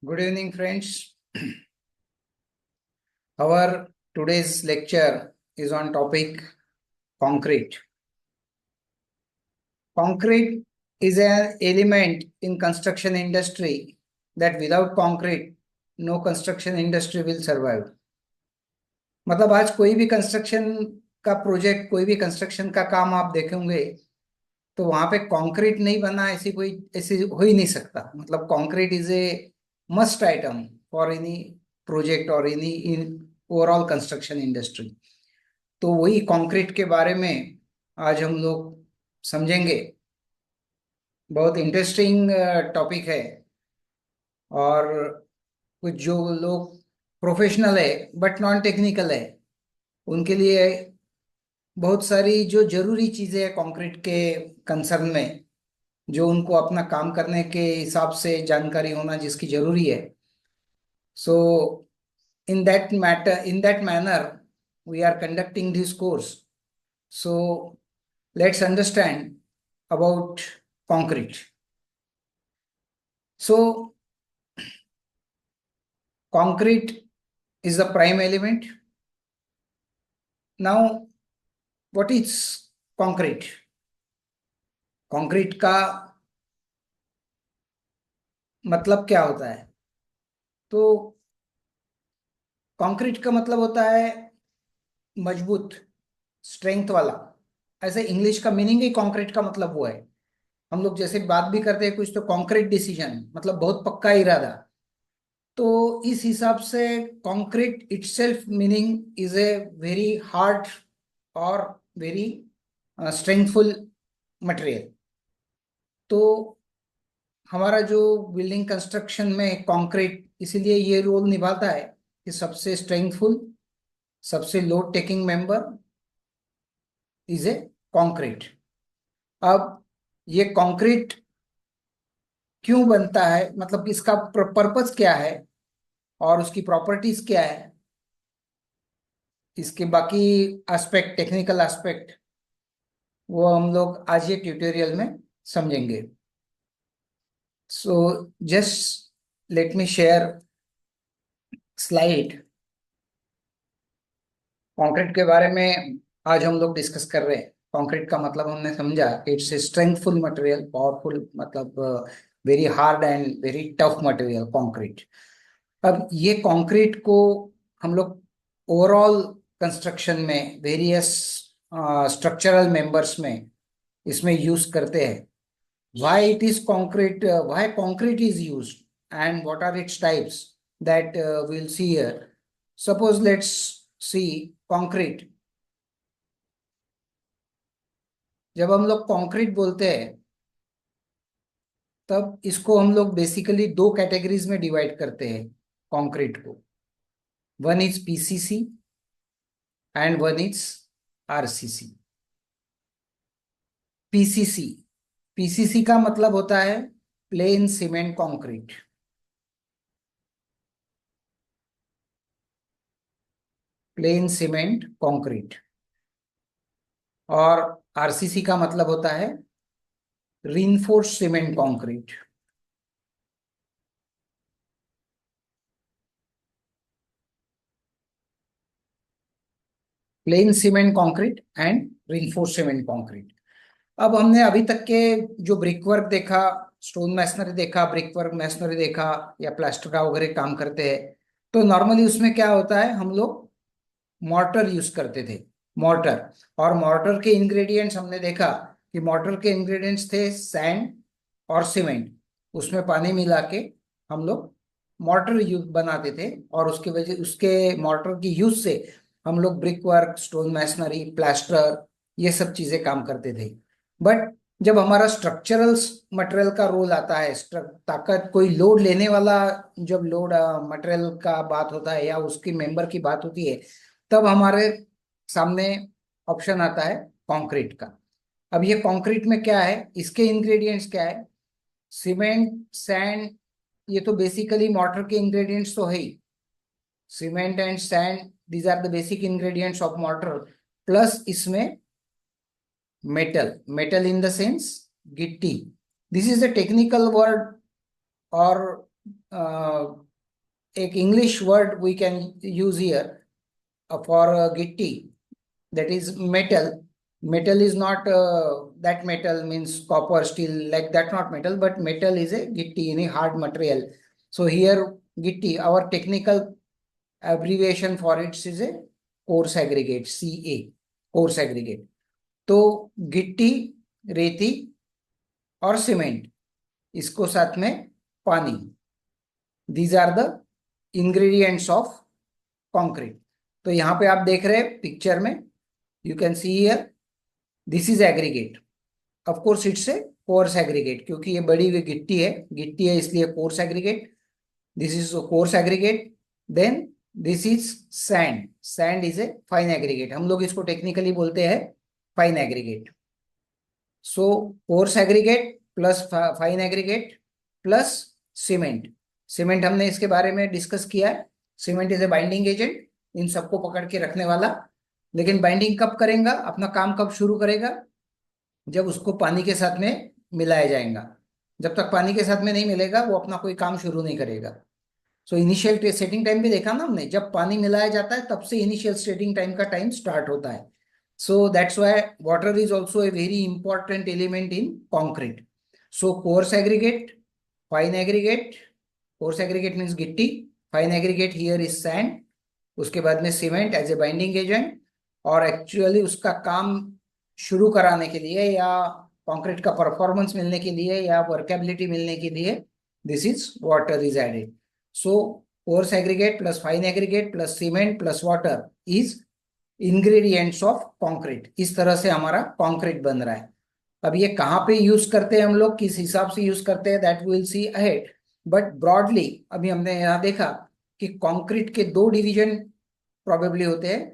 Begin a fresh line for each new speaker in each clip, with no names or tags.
Good evening, friends. Our today's lecture is on topic concrete. Concrete is an element in construction industry that without concrete, no construction industry will survive. मतलब आज कोई भी construction का project, कोई भी construction का काम आप देखेंगे तो वहां पे कंक्रीट नहीं बना ऐसी हो ही नहीं सकता. मतलब concrete is a must item for any project और any in overall construction industry. तो वही कंक्रीट के बारे में आज हम लोग समझेंगे. बहुत इंटरेस्टिंग टॉपिक है. और कुछ जो लोग प्रोफेशनल है बट नॉन टेक्निकल है उनके लिए बहुत सारी जो जरूरी चीजें हैं कंक्रीट के कंसर्न में, जो उनको अपना काम करने के हिसाब से जानकारी होना जिसकी जरूरी है. सो in that manner we are conducting this course. So let's understand about concrete. So concrete is the prime element. Now what is concrete? concrete का मतलब क्या होता है? तो कंक्रीट का मतलब होता है मजबूत, स्ट्रेंथ वाला. ऐसे इंग्लिश का मीनिंग ही कंक्रीट का मतलब वो है. हम लोग जैसे बात भी करते हैं कुछ तो कंक्रीट डिसीजन मतलब बहुत पक्का इरादा. तो इस हिसाब से concrete itself meaning is a very hard और वेरी स्ट्रेंथफुल मटेरियल. तो हमारा जो बिल्डिंग कंस्ट्रक्शन में कंक्रीट इसीलिए ये रोल निभाता है कि सबसे स्ट्रेंथफुल, सबसे load taking member is a concrete. अब ये कंक्रीट क्यों बनता है, मतलब इसका पर्पस क्या है और उसकी प्रॉपर्टीज क्या है, इसके बाकी एस्पेक्ट, टेक्निकल एस्पेक्ट, वो हम लोग आज ये ट्यूटोरियल में समझेंगे. So just let me share slide. Concrete के बारे में आज हम लोग डिस्कस कर रहे हैं. कंक्रीट का मतलब हमने समझा, it's a strengthful material, powerful मतलब very hard and very tough material concrete. अब ये कंक्रीट को हम लोग ओवरऑल कंस्ट्रक्शन में वेरियस स्ट्रक्चरल मेंबर्स में इसमें यूज करते हैं. why it is concrete why concrete is used and what are its types that we'll see here. Suppose let's see concrete. जब हम लोग कंक्रीट बोलते हैं तब इसको हम लोग बेसिकली दो कैटेगरीज में डिवाइड करते हैं कंक्रीट को. One is PCC and one is RCC. PCC PCC का मतलब होता है plane cement concrete. Plane cement concrete. और आरसीसी का मतलब होता है reinforced cement concrete. Plane cement concrete and reinforced cement concrete. अब हमने अभी तक के जो ब्रिक वर्क देखा, स्टोन मैसनरी देखा, ब्रिक वर्क मैसनरी देखा या प्लास्टर का वगैरह काम करते हैं, तो नॉर्मली उसमें क्या होता है, हम लोग मॉर्टर यूज करते थे. मॉर्टर. और मॉर्टर के इंग्रेडिएंट्स हमने देखा कि मॉर्टर के इंग्रेडिएंट्स थे सैंड और सीमेंट. उसमें पानी मिला के हम लोग मॉर्टर यूज बनाते थे और उसके वजह उसके मॉर्टर की यूज से हम लोग brick work, stone masonry, plaster, ये सब चीजें काम करते थे. बट जब हमारा स्ट्रक्चरल मटेरियल का रोल आता है, ताकत कोई लोड लेने वाला, जब लोड मटेरियल का बात होता है या उसकी मेंबर की बात होती है, तब हमारे सामने ऑप्शन आता है कंक्रीट का. अब ये कंक्रीट में क्या है, इसके इंग्रेडिएंट्स क्या है? सीमेंट, सैंड, ये तो बेसिकली मॉर्टर के इंग्रेडिएंट्स तो है ही. Cement and sand, these are the basic ingredients of mortar. Plus इसमें मेटल इन द सेंस गिट्टी. This is a technical word और एक English word we can use here for गिट्टी, that is metal. Metal is not that metal means copper, steel, like that, not metal, but metal is a gitti, any hard material. So here gitti, our technical abbreviation for it is a coarse aggregate, CA, coarse aggregate. तो गिट्टी, रेती और cement, इसको साथ में पानी, these are the ingredients of concrete. तो यहाँ पे आप देख रहे हैं पिक्चर में, you can see here, this is aggregate. Of course it's a coarse aggregate, क्योंकि ये बड़ी हुई गिट्टी है इसलिए coarse aggregate. This is coarse aggregate. Then this is sand, sand is a fine aggregate, हम लोग इसको टेक्निकली बोलते हैं fine aggregate. So coarse aggregate plus fine aggregate plus cement. Cement हमने इसके बारे में डिस्कस किया है, cement is a binding agent, इन सबको पकड़ के रखने वाला। लेकिन बाइंडिंग कब करेगा, अपना काम कब शुरू करेगा, जब उसको पानी के साथ में मिलाया जाएगा। जब तक पानी के साथ में नहीं मिलेगा वो अपना कोई काम शुरू नहीं करेगा। सो इनिशियल सेटिंग टाइम भी देखा ना हमने, जब पानी मिलाया जाता है तब से इनिशियल सेटिंग टाइम का टाइम स्टार्ट होता है। So that's why water is also a very important element in concrete. So coarse aggregate, fine aggregate, coarse aggregate means गिट्टी, fine aggregate here is sand, उसके बाद में cement as a binding agent. और actually उसका काम शुरू कराने के लिए या कंक्रीट का परफॉर्मेंस मिलने के लिए या वर्केबिलिटी मिलने के लिए this is water is added. So coarse aggregate plus fine aggregate plus cement plus water is ingredients of concrete. इस तरह से हमारा कंक्रीट बन रहा है। अब ये कहाँ पे यूज करते हैं हम लोग, किस हिसाब से यूज करते हैं, that will see ahead. But broadly अभी हमने यहाँ देखा कि कंक्रीट के दो डिवीजन प्रोबेबली होते हैं,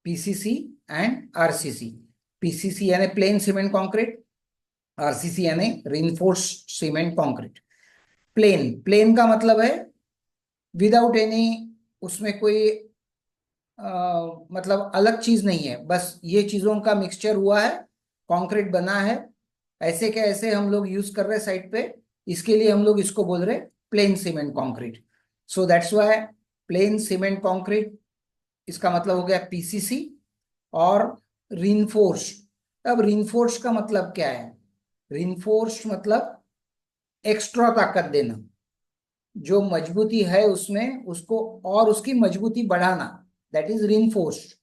पीसीसी एंड आरसीसी। पीसीसी यानी प्लेन सीमेंट कंक्रीट, आरसीसी यानी reinforce cement concrete. Plain, plain का मतलब है विदाउट एनी, उसमें कोई मतलब अलग चीज नहीं है, बस ये चीजों का मिक्सचर हुआ है, कंक्रीट बना है। ऐसे के ऐसे हम लोग यूज कर रहे हैं साइड पे, इसके लिए हम लोग इसको बोल रहे plane cement concrete. So that's why plane cement concrete, इसका मतलब हो गया पीसीसी। और रिइंफोर्स्ड, अब रिइंफोर्स्ड का मतलब क्या है, रिइंफोर्स्ड मतलब एक्स्ट्रा ताकत देना, जो मजबूती है उसमें उसको और उसकी मजबूती बढ़ाना, दैट इज रिइंफोर्स्ड,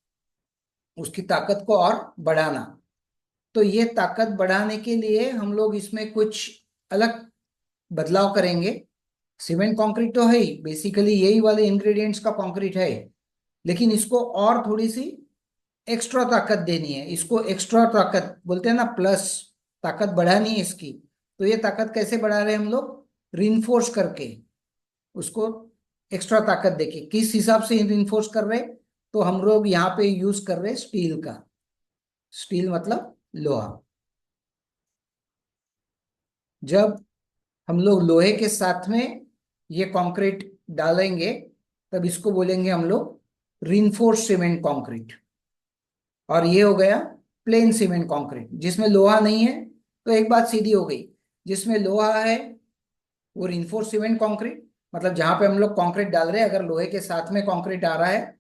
उसकी ताकत को और बढ़ाना। तो ये ताकत बढ़ाने के लिए हम लोग इसमें कुछ अलग बदलाव करेंगे। सीमेंट कंक्रीट तो है ही, बेसिकली यही वाले इंग्रेडिएंट्स का कंक्रीट है, लेकिन इसको और थोड़ी सी एक्स्ट्रा ताकत देनी है। इसको एक्स्ट्रा ताकत बोलते हैं ना, प्लस ताकत बढ़ानी है इसकी। तो ये ताकत कैसे बढ़ा रहे हैं हम लोग, रिइंफोर्स करके, उसको एक्स्ट्रा ताकत देके। किस हिसाब से रिइंफोर्स कर रहे हैं, तो हम लोग यहाँ पे यूज कर रहे हैं स्टील का। स्टील मतलब लोहा। जब हम लोग लोहे के साथ में ये कंक्रीट डालेंगे तब इसको बोलेंगे हम लोग रिइंफोर्स सीमेंट कंक्रीट। और ये हो गया प्लेन सीमेंट कंक्रीट, जिसमें लोहा नहीं है। तो एक बात सीधी हो गई, जिसमें लोहा है वो रिइंफोर्स सीमेंट कंक्रीट, मतलब जहां पे हम लोग कंक्रीट डाल रहे हैं अगर लोहे के साथ में कंक्रीट आ रहा है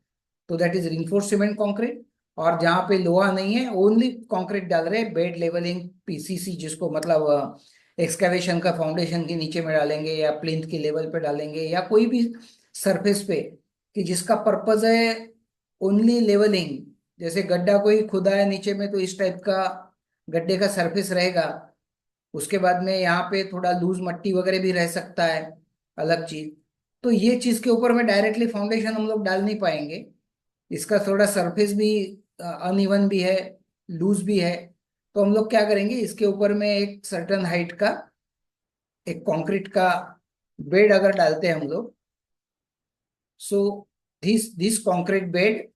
तो that is reinforce cement concrete. और जहां पे लोहा नहीं है, ओनली कंक्रीट डाल रहे हैं, बेड लेवलिंग पीसीसी, जिसको मतलब एक्सकेवेशन का फाउंडेशन के नीचे में डालेंगे या प्लिंथ के लेवल पे डालेंगे या कोई भी सरफेस पे, कि जिसका पर्पज है ओनली लेवलिंग। जैसे गड्ढा कोई खुदा है नीचे में, तो इस टाइप का गड्ढे का सरफेस रहेगा। उसके बाद में यहाँ पे थोड़ा लूज मट्टी वगैरह भी रह सकता है, अलग चीज। तो ये चीज के ऊपर में डायरेक्टली फाउंडेशन हम लोग डाल नहीं पाएंगे, इसका थोड़ा सरफेस भी अनइवन भी है, लूज भी है। तो हम लोग क्या करेंगे, इसके ऊपर में एक सर्टन हाइट का एक कंक्रीट का बेड अगर डालते हैं हम लोग, so this this concrete bed,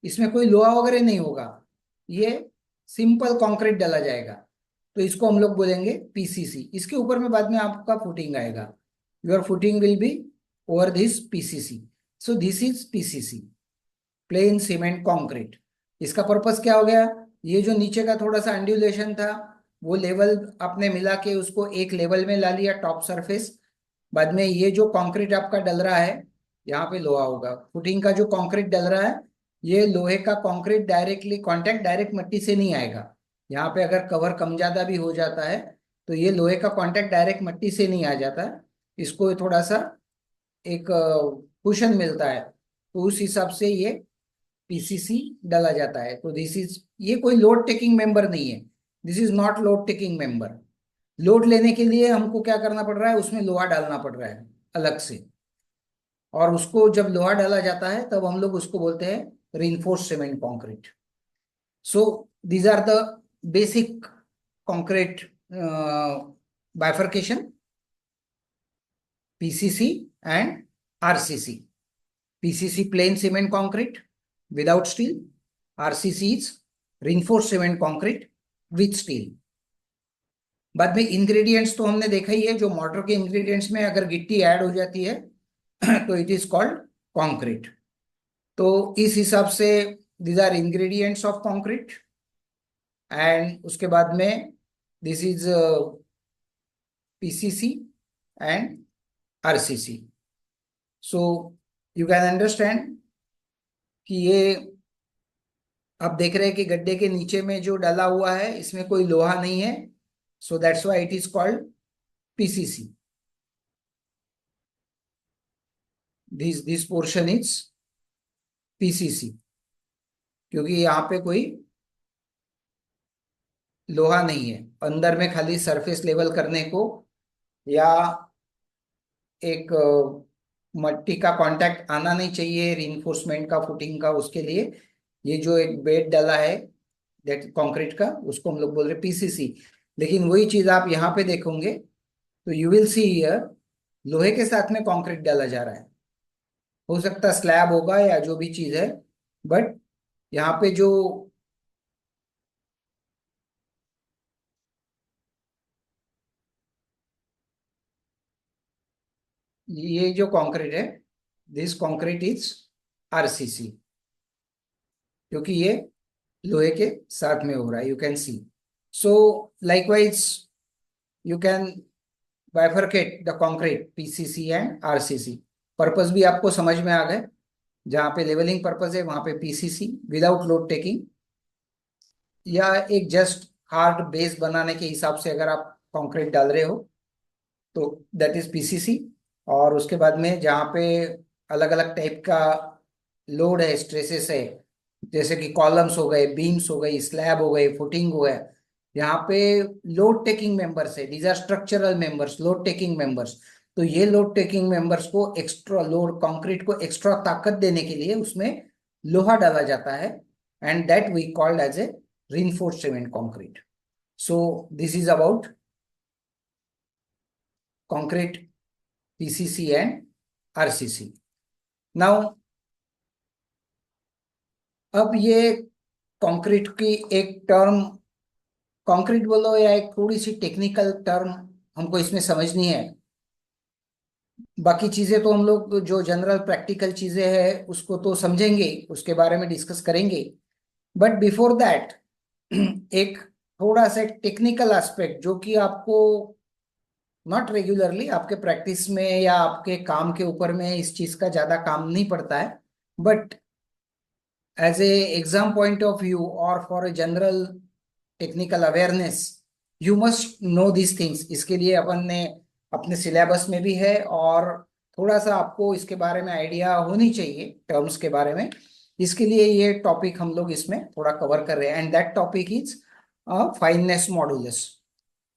इसमें कोई लोहा वगैरह नहीं होगा, ये सिंपल कंक्रीट डाला जाएगा। तो इसको हम लोग बोलेंगे पीसीसी। इसके ऊपर में बाद में आपका फुटिंग आएगा, your footing will be over this PCC. So this is PCC, plane cement concrete. इसका पर्पस क्या हो गया, ये जो नीचे का थोड़ा सा अंड्यूलेशन था वो लेवल आपने मिला के उसको एक लेवल में ला लिया, टॉप सरफेस। बाद में ये जो कंक्रीट आपका डल रहा है यहाँ पे लोहा होगा। फुटिंग का जो कंक्रीट डल रहा है ये लोहे का कंक्रीट डायरेक्टली कांटेक्ट डायरेक्ट मिट्टी से नहीं आएगा। यहाँ पे अगर कवर कम ज्यादा भी हो जाता है तो ये लोहे का कांटेक्ट डायरेक्ट मिट्टी से नहीं आ जाता है, इसको थोड़ा सा एक कुशन मिलता है, तो उस हिसाब से ये पीसीसी डाला जाता है। तो दिस इज, ये कोई लोड टेकिंग मेंबर नहीं है, this is not load taking member. Load लेने के लिए हमको क्या करना पड़ रहा है, उसमें लोहा डालना पड़ रहा है अलग से, और उसको जब लोहा डाला जाता है तब हम लोग उसको बोलते हैं reinforced cement concrete. So these are the basic concrete bifurcation, PCC and RCC. PCC plain cement concrete without steel, RCC is reinforced cement concrete with steel. बाद में इंग्रेडिएंट्स तो हमने देखा ही है, जो मॉर्टर के इंग्रेडिएंट्स में अगर गिट्टी ऐड हो जाती है तो इट इज कॉल्ड कंक्रीट। तो इस हिसाब से these are ingredients of concrete. And उसके बाद में this is PCC and RCC। So you can understand कि ये आप देख रहे हैं कि गड्ढे के नीचे में जो डला हुआ है इसमें कोई लोहा नहीं है, so that's why it is called PCC। This portion is PCC, क्योंकि यहाँ पे कोई लोहा नहीं है, अंदर में खाली सरफेस लेवल करने को या एक मट्टी का कांटेक्ट आना नहीं चाहिए रीइंफोर्समेंट का, फुटिंग का, उसके लिए ये जो एक बेड डाला है दैट कंक्रीट का, उसको हम लोग बोल रहे PCC। लेकिन वही चीज आप यहाँ पे देखोगे तो यू विल सी हियर लोहे के साथ में कंक्रीट डाला जा रहा है। हो सकता है स्लैब होगा या जो भी चीज है, बट यहाँ पे जो ये जो कंक्रीट है, दिस कंक्रीट इज RCC, क्योंकि ये लोहे के साथ में हो रहा है, you can C. So likewise you can bifurcate the concrete PCC and RCC। Purpose भी आपको समझ में आ गए, जहाँ पे लेवलिंग पर्पस है वहां पे PCC विदाउट लोड टेकिंग, या एक जस्ट हार्ड बेस बनाने के हिसाब से अगर आप कंक्रीट डाल रहे हो तो दैट इज PCC। और उसके बाद में जहाँ पे अलग अलग टाइप का लोड है, स्ट्रेसेस है, जैसे कि कॉलम्स हो गए, बीम्स हो गई, स्लैब हो गए, फुटिंग हो गया, यहाँ पे लोड टेकिंग मेंबर्स है, these are structural members, load taking members. तो ये लोड टेकिंग मेंबर्स को एक्स्ट्रा लोड, कंक्रीट को एक्स्ट्रा ताकत देने के लिए उसमें लोहा डाला जाता है, and that we called as a reinforced cement concrete. So this is about concrete, PCC and RCC. Now अब ये कंक्रीट की एक टर्म, कंक्रीट बोलो या एक थोड़ी सी टेक्निकल टर्म हमको इसमें समझनी है। बाकी चीजें तो हम लोग जो जनरल प्रैक्टिकल चीजें हैं उसको तो समझेंगे, उसके बारे में डिस्कस करेंगे, बट बिफोर दैट एक थोड़ा सा टेक्निकल एस्पेक्ट जो कि आपको नॉट रेगुलरली आपके प्रैक्टिस में या आपके काम के ऊपर में इस चीज का ज्यादा काम नहीं पड़ता है, but as a exam point of view और for a general technical awareness you must know this things. इसके लिए अपन ने अपने सिलेबस में भी है, और थोड़ा सा आपको इसके बारे में आइडिया होनी चाहिए टर्म्स के बारे में, इसके लिए ये टॉपिक हम लोग इसमें थोड़ा कवर कर रहे हैं। And that topic is fineness modulus,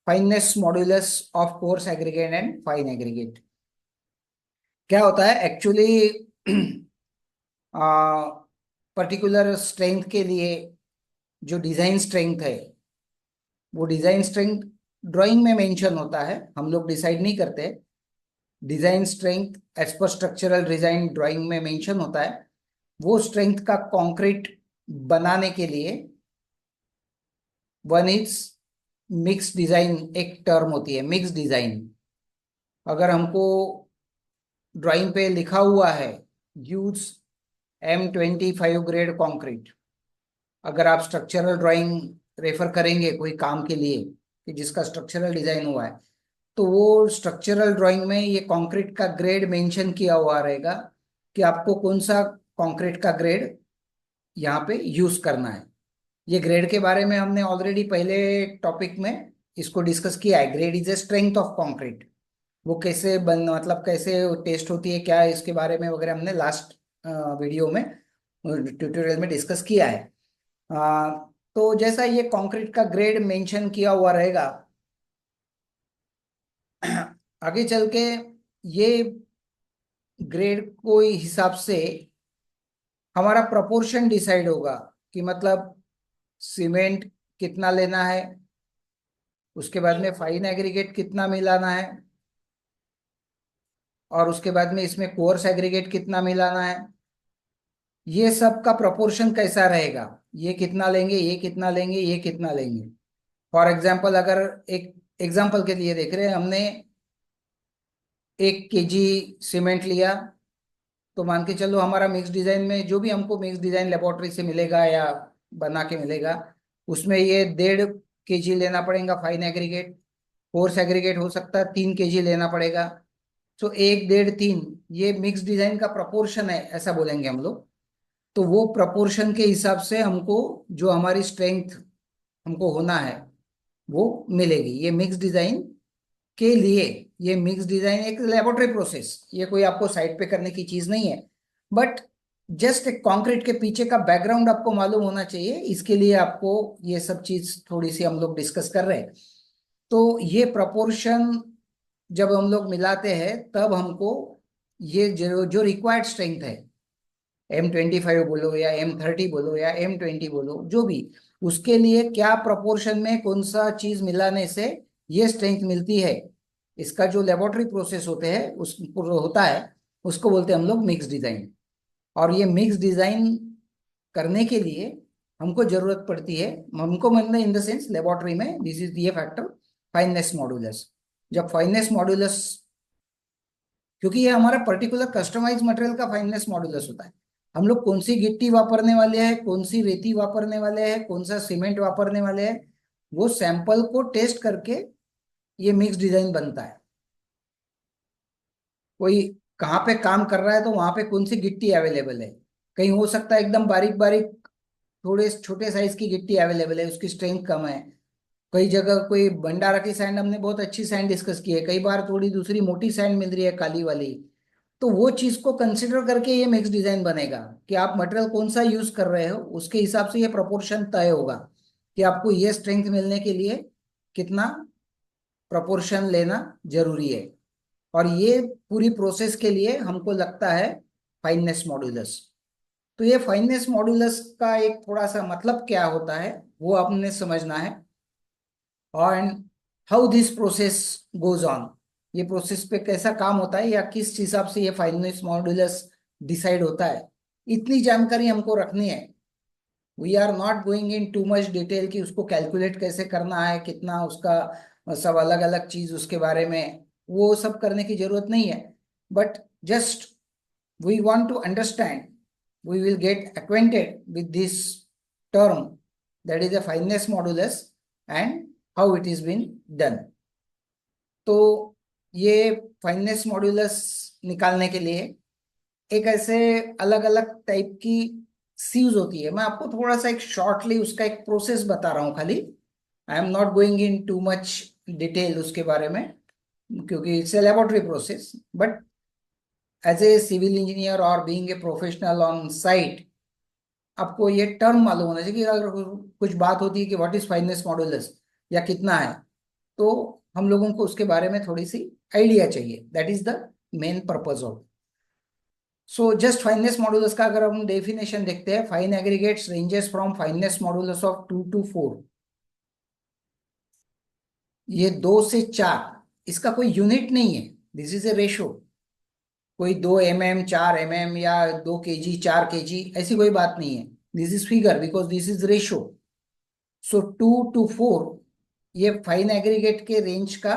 fineness modulus of coarse aggregate and fine aggregate. क्या होता है एक्चुअली, पर्टिकुलर स्ट्रेंथ के लिए जो डिजाइन स्ट्रेंथ है वो डिजाइन स्ट्रेंथ ड्राइंग में मेंशन होता है, हम लोग डिसाइड नहीं करते। Design strength as per structural design drawing में मेंशन होता है। वो स्ट्रेंथ का कंक्रीट बनाने के लिए वन इज मिक्स डिजाइन, एक टर्म होती है मिक्स डिजाइन। अगर हमको ड्राइंग पे लिखा हुआ है यूज M25 ग्रेड कंक्रीट, अगर आप स्ट्रक्चरल ड्राइंग रेफर करेंगे कोई काम के लिए कि जिसका स्ट्रक्चरल डिजाइन हुआ है, तो वो स्ट्रक्चरल ड्राइंग में ये कंक्रीट का ग्रेड मेंशन किया हुआ रहेगा कि आपको कौन सा कंक्रीट का ग्रेड यहाँ पे यूज करना है। ये ग्रेड के बारे में हमने ऑलरेडी पहले टॉपिक में इसको डिस्कस किया है। Grade is a strength of concrete. वो कैसे बन मतलब कैसे टेस्ट होती है क्या है, इसके बारे में वगैरह हमने लास्ट वीडियो में ट्यूटोरियल में डिस्कस किया है। अ, तो जैसा ये कंक्रीट का ग्रेड मेंशन किया हुआ रहेगा, आगे चल के ये ग्रेड को हिसाब से हमारा प्रोपोर्शन डिसाइड होगा कि मतलब सीमेंट कितना लेना है, उसके बाद में फाइन एग्रीगेट कितना मिलाना है, और उसके बाद में इसमें कोर्स एग्रीगेट कितना मिलाना है। ये सब का प्रोपोर्शन कैसा रहेगा, ये कितना लेंगे, ये कितना लेंगे, ये कितना लेंगे। फॉर एग्जाम्पल अगर एक एग्जाम्पल के लिए देख रहे हैं, हमने 1 केजी सीमेंट लिया, तो मान के चलो हमारा मिक्स डिजाइन में जो भी हमको मिक्स डिजाइन लेबोरेटरी से मिलेगा या बना के मिलेगा, उसमें ये 1.5 केजी लेना पड़ेगा फाइन एग्रीगेट। कोर्स एग्रीगेट हो सकता है 3 केजी लेना पड़ेगा। तो 1, 1.5, 3 ये मिक्स डिजाइन का प्रपोर्शन है ऐसा बोलेंगे हम लोग। तो वो प्रपोर्शन के हिसाब से हमको जो हमारी स्ट्रेंथ हमको होना है वो मिलेगी। ये मिक्स डिजाइन के लिए, ये मिक्स डिजाइन एक लेबोरेटरी प्रोसेस, ये कोई आपको साइट पे करने की चीज नहीं है, बट जस्ट एक कंक्रीट के पीछे का बैकग्राउंड आपको मालूम होना चाहिए। इसके लिए आपको ये सब चीज थोड़ी सी हम लोग डिस्कस कर रहे हैं। तो ये प्रपोर्शन जब हम लोग मिलाते हैं तब हमको ये जो जो रिक्वायर्ड स्ट्रेंथ है, M25 बोलो या M30 बोलो या M20 बोलो, जो भी, उसके लिए क्या प्रोपोर्शन में कौन सा चीज मिलाने से ये स्ट्रेंथ मिलती है, इसका जो लेबोरेटरी प्रोसेस होते हैं उस होता है, उसको बोलते हैं हम लोग मिक्स डिजाइन। और ये मिक्स डिजाइन करने के लिए हमको जरूरत पड़ती है, हमको मतलब इन द सेंस लेबोरेटरी में दिस इज ये फैक्टर, फाइननेस मॉडुलस। जब फाइननेस मॉडुलस, क्योंकि ये हमारा पर्टिकुलर कस्टमाइज मटेरियल का फाइननेस मॉडुलस होता है। हम लोग कौन सी गिट्टी वापरने वाले हैं, कौन सी रेती वापरने वाले हैं, कौन सा सीमेंट वापरने वाले हैं, वो सैंपल को टेस्ट करके ये मिक्स डिजाइन बनता है। कोई कहाँ पे काम कर रहा है तो वहां पे कौन सी गिट्टी अवेलेबल है। कहीं हो सकता है एकदम बारीक बारीक थोड़े छोटे साइज की गिट्टी अवेलेबल है, उसकी स्ट्रेंथ कम है। कई जगह कोई भंडारा की सैंड, हमने बहुत अच्छी सैंड डिस्कस की है, कई बार थोड़ी दूसरी मोटी सैंड मिल रही है काली वाली। तो वो चीज को कंसिडर करके ये मिक्स डिजाइन बनेगा कि आप मटेरियल कौन सा यूज कर रहे हो, उसके हिसाब से ये प्रोपोर्शन तय होगा कि आपको ये स्ट्रेंथ मिलने के लिए कितना प्रोपोर्शन लेना जरूरी है। और ये पूरी प्रोसेस के लिए हमको लगता है फाइननेस मॉड्यूलस। तो ये फाइननेस मॉड्यूलस का एक थोड़ा सा मतलब क्या होता है वो आपने समझना है, और how this process goes on, ये प्रोसेस पे कैसा काम होता है या किस हिसाब से ये फाइनेंस मॉड्यूलस डिसाइड होता है, इतनी जानकारी हमको रखनी है। We are not going in too much detail कि उसको कैलकुलेट कैसे करना है, कितना उसका सब अलग अलग चीज उसके बारे में, वो सब करने की जरूरत नहीं है। But just we want to understand, we will get acquainted with this term, that is a fineness modulus and how it is been done। तो ये फाइननेस मॉड्यूलस निकालने के लिए एक ऐसे अलग अलग टाइप की सीव्स होती है। मैं आपको थोड़ा सा एक शॉर्टली उसका एक प्रोसेस बता रहा हूँ खाली। I am not going in too much detail उसके बारे में, क्योंकि it's a laboratory process. But as a civil engineer और being a professional on site, आपको ये टर्म मालूम होना चाहिए कि अगर कुछ बात होती है कि व्हाट इज फाइननेस मॉड्यूलस या कितना है, तो हम लोगों को उसके बारे में थोड़ी सी आइडिया चाहिए। That is the main purpose of. So just fineness modulus का अगर हम डेफिनेशन देखते हैं, fine aggregates ranges from fineness modulus of 2 to 4। ये 2 से 4, इसका कोई यूनिट नहीं है, दिस इज ए रेशो। कोई 2 mm 4 mm या 2 kg 4 kg ऐसी कोई बात नहीं है। This is figure because this is ratio. So 2 to 4 ये फाइन एग्रीगेट के रेंज का,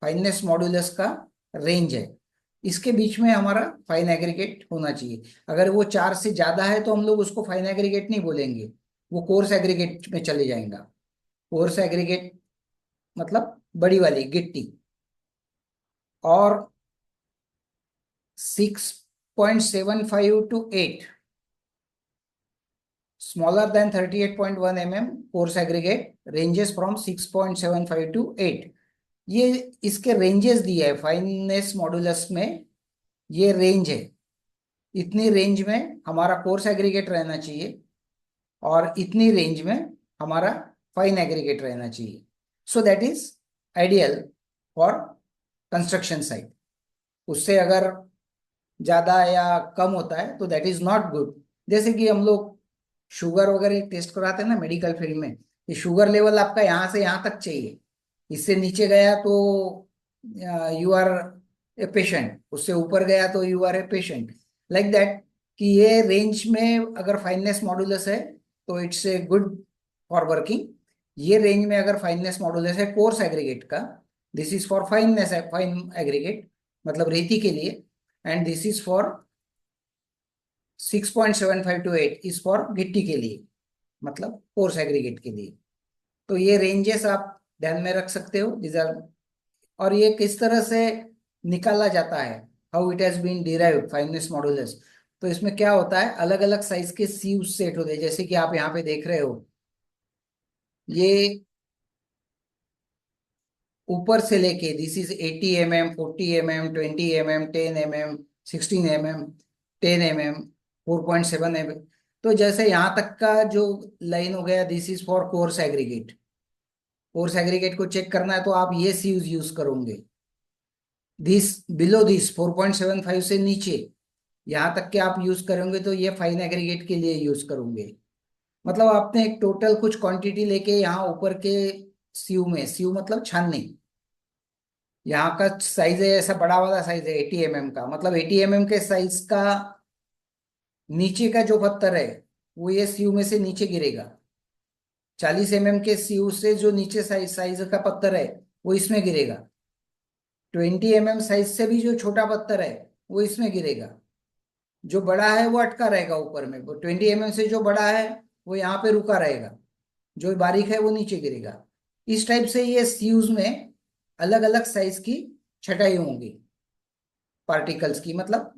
फाइननेस मॉड्यूलस का रेंज है। इसके बीच में हमारा फाइन एग्रीगेट होना चाहिए। अगर वो 4 से ज्यादा है तो हम लोग उसको फाइन एग्रीगेट नहीं बोलेंगे, वो कोर्स एग्रीगेट में चले जाएगा। कोर्स एग्रीगेट मतलब बड़ी वाली गिट्टी, और 6.75 to 8, smaller than 38.1 mm coarse aggregate, ranges from 6.75 to 8. ये इसके रेंजेस दिए है फाइननेस मॉडुलस में, ये रेंज है, इतनी रेंज में हमारा कोर्स एग्रीगेट रहना चाहिए और इतनी रेंज में हमारा फाइन एग्रीगेट रहना चाहिए. So that is ideal for construction site. उससे अगर ज्यादा या कम होता है तो दैट इज नॉट गुड. जैसे कि हम लोग शुगर वगैरह टेस्ट कराते हैं ना मेडिकल फील्ड में, कि शुगर लेवल आपका यहाँ से यहाँ तक चाहिए, इससे नीचे गया तो यू आर ए पेशेंट, उससे ऊपर गया तो you are a patient, like that. कि ये रेंज में अगर फाइननेस मॉडुलस है तो it's a good for working. ये रेंज में अगर फाइननेस मॉडुलस है कोर्स एग्रीगेट का, this is for fineness fine aggregate मतलब रेती के लिए, and this is for 6.75 to 8 is for गिट्टी के लिए, मतलब कोर्स एग्रीगेट के लिए. तो ये रेंजेस आप ध्यान में रख सकते हो. और ये किस तरह से निकाला जाता है, how it has been derived fineness modulus. तो इसमें क्या होता है, अलग अलग साइज के सीव सेट होते हैं, जैसे कि आप यहाँ पे देख रहे हो. ये ऊपर से लेके this is 80 mm, 40 mm, 20 mm, 10 mm, 16 mm, 10 mm, 4.7 mm. तो जैसे यहाँ तक का जो लाइन हो गया, this is for coarse aggregate. Coarse aggregate को चेक करना है तो आप ये सीव्स यूज करोगे. दिस बिलो दिस 4.75 से नीचे यहाँ तक के आप यूज करोगे तो ये फाइन एग्रीगेट के लिए यूज करोगे. मतलब आपने एक टोटल कुछ क्वांटिटी लेके यहाँ ऊपर के सीव में, सीव मतलब छाननी, यहाँ का साइज है ऐसा बड़ा वाला साइज है 80 mm का, मतलब 80 mm के साइज का नीचे का जो पत्थर है वो ये सीव में से नीचे गिरेगा. 40 mm के सीव से जो नीचे साइज साइज का पत्थर है वो इसमें गिरेगा. 20 mm साइज से भी जो छोटा पत्थर है वो इसमें गिरेगा. जो बड़ा है वो अटका रहेगा ऊपर में, वो 20 mm से जो बड़ा है वो यहाँ पे रुका रहेगा, जो बारीक है वो नीचे गिरेगा. इस टाइप से ये सीव्स में अलग अलग साइज की छटाई होंगी पार्टिकल्स की. मतलब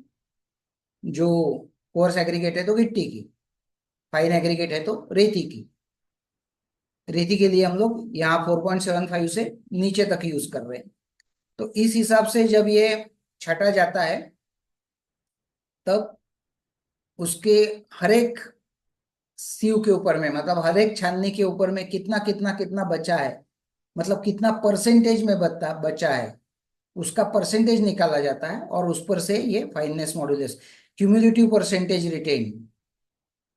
जो कोर्स एग्रीगेट है तो गिट्टी की, फाइन एग्रीगेट है तो रेती की. रेती के लिए हम लोग यहाँ 4.75 से नीचे तक यूज कर रहे हैं. तो इस हिसाब से जब ये छटा जाता है तब उसके हर एक सीव के ऊपर में, मतलब हर एक छाननी के ऊपर में कितना कितना कितना बचा है, मतलब कितना परसेंटेज में बचा है, उसका परसेंटेज निकाला जाता है और उस पर से ये fineness modulus, cumulative percentage retain.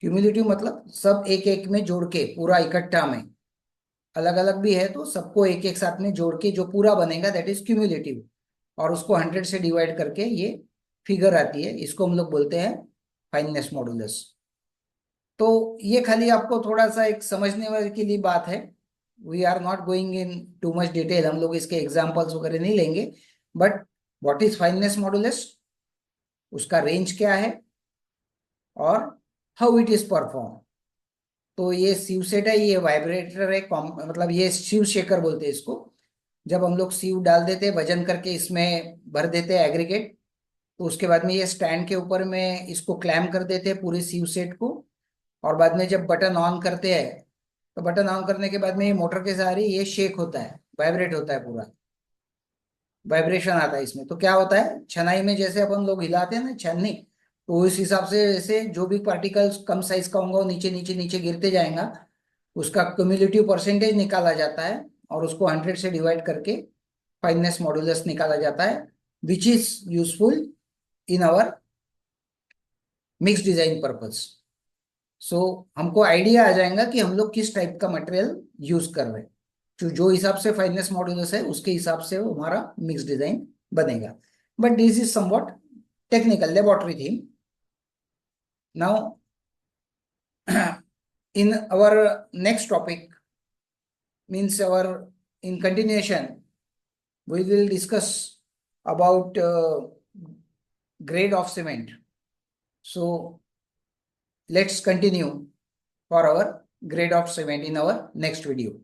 Cumulative मतलब सब एक एक में जोड़ के पूरा इकट्ठा में, अलग अलग भी है तो सबको एक एक साथ में जोड़ के जो पूरा बनेगा दैट इज क्यूमुलेटिव. और उसको 100 से डिवाइड करके ये फिगर आती है, इसको हम लोग बोलते हैं फाइननेस मॉडुलस. तो ये खाली आपको थोड़ा सा एक समझने वाले के लिए बात है. We are not going in too much detail, हम लोग इसके एग्जाम्पल्स वगैरह नहीं लेंगे. But what is fineness modulus, उसका रेंज क्या है और हाउ इट इज परफॉर्म. तो ये सीव सेट है, ये वाइब्रेटर है, मतलब ये सीव शेकर बोलते हैं इसको. जब हम लोग सीव डाल देते हैं वजन करके इसमें भर देते हैं एग्रीगेट, तो उसके बाद में ये स्टैंड के ऊपर में इसको क्लैम कर देते हैं पूरे सीव सेट को. और बाद में जब बटन ऑन करते हैं तो बटन ऑन करने के बाद में ये मोटर के सहारे ये शेक होता है, वाइब्रेट होता है, पूरा वाइब्रेशन आता है इसमें. तो क्या होता है, छनाई में जैसे अपन लोग हिलाते हैं ना छन्नी, तो उस हिसाब से जैसे जो भी पार्टिकल्स कम साइज का होगा वो नीचे नीचे नीचे गिरते जाएगा. उसका क्यूमुलेटिव परसेंटेज निकाला जाता है और उसको 100 से डिवाइड करके फाइननेस मॉडुलस निकाला जाता है, which is useful in our mix design purpose. So हमको आइडिया आ जाएगा कि हम लोग किस टाइप का मटेरियल यूज कर रहे हैं. जो जो हिसाब से फाइननेस मॉड्यूलस है उसके हिसाब से वो हमारा मिक्स डिजाइन बनेगा. But this is somewhat technical laboratory theme. Now in our next topic, means our in continuation we will discuss about grade of cement. So let's continue for our grade of cement in our next video.